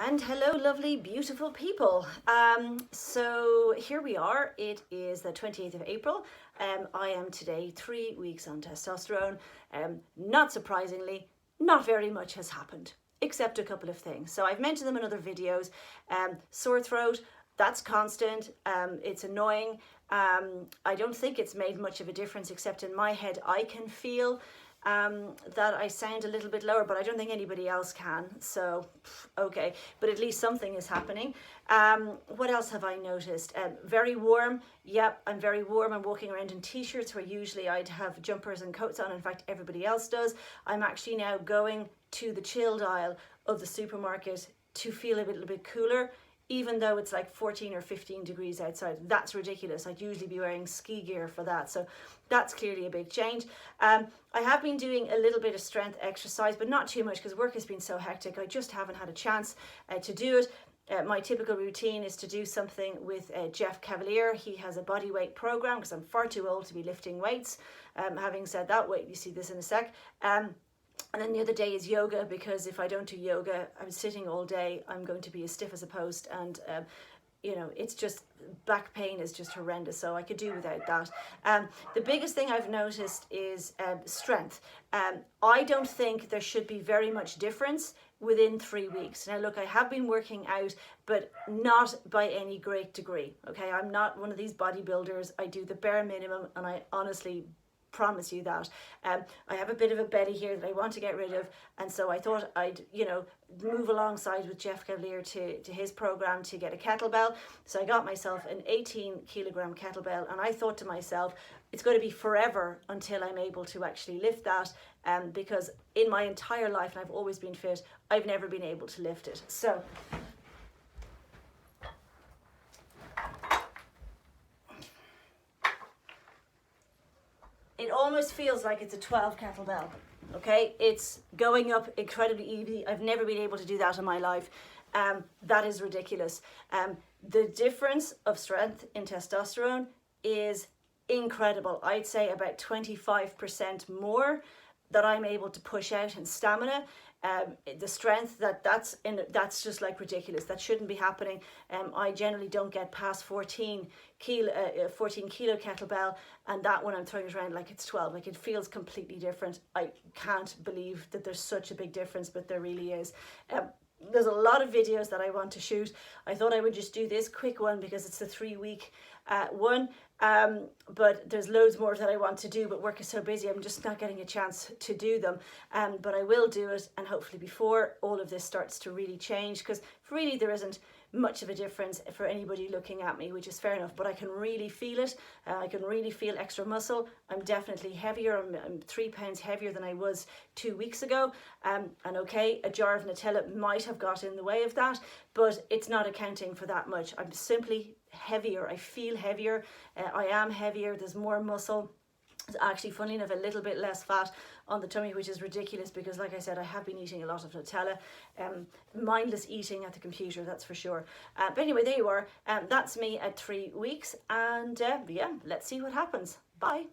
And hello, lovely, beautiful people. So here we are. It is the 28th of April. I am today 3 weeks on testosterone. Not surprisingly, not very much has happened, except a couple of things. So I've mentioned them in other videos. Sore throat, that's constant. It's annoying. I don't think it's made much of a difference, except in my head, I can feel that I sound a little bit lower, but I don't think anybody else can. So, okay, but at least something is happening. What else have I noticed? Very warm. Yep, I'm very warm. I'm walking around in t-shirts where usually I'd have jumpers and coats on. In fact, everybody else does. I'm actually now going to the chilled aisle of the supermarket to feel a little bit cooler, even though it's like 14 or 15 degrees outside. That's ridiculous. I'd usually be wearing ski gear for that. So that's clearly a big change. I have been doing a little bit of strength exercise, but not too much because work has been so hectic. I just haven't had a chance to do it. My typical routine is to do something with Jeff Cavalier. He has a body weight program because I'm far too old to be lifting weights. Having said that, wait, you see this in a sec. And then the other day is yoga, because if I don't do yoga, I'm sitting all day, I'm going to be as stiff as a post, and you know, it's just, back pain is just horrendous, so I could do without that. The biggest thing I've noticed is strength. I don't think there should be very much difference within 3 weeks. Now look, I have been working out, but not by any great degree, okay? I'm not one of these bodybuilders. I do the bare minimum, and I honestly promise you that. I have a bit of a belly here that I want to get rid of, and so I thought I'd, you know, move alongside with Jeff Cavalier to his program to get a kettlebell. So I got myself an 18 kilogram kettlebell, and I thought to myself, it's going to be forever until I'm able to actually lift that, because in my entire life, and I've always been fit, I've never been able to lift it. So it almost feels like it's a 12 kettlebell, okay? It's going up incredibly easy. I've never been able to do that in my life. That is ridiculous. The difference of strength in testosterone is incredible. I'd say about 25% more that I'm able to push out in stamina. The strength that's just like ridiculous. That shouldn't be happening. I generally don't get past 14 kilo kettlebell, and that when I'm throwing it around like it's 12, like it feels completely different. I can't believe that there's such a big difference, but there really is. There's a lot of videos that I want to shoot. I thought I would just do this quick one because it's the 3 week one, but there's loads more that I want to do, but work is so busy, I'm just not getting a chance to do them. But I will do it, and hopefully before all of this starts to really change, because really there isn't much of a difference for anybody looking at me, which is fair enough, but I can really feel it. I can really feel extra muscle. I'm definitely heavier. I'm 3 pounds heavier than I was 2 weeks ago. And okay, a jar of Nutella might have got in the way of that, but it's not accounting for that much. I'm simply heavier. I feel heavier. I am heavier. There's more muscle. It's actually, funnily enough, a little bit less fat on the tummy, which is ridiculous because, like I said, I have been eating a lot of Nutella. Mindless eating at the computer, that's for sure. But anyway, there you are. That's me at 3 weeks, and yeah, let's see what happens. Bye.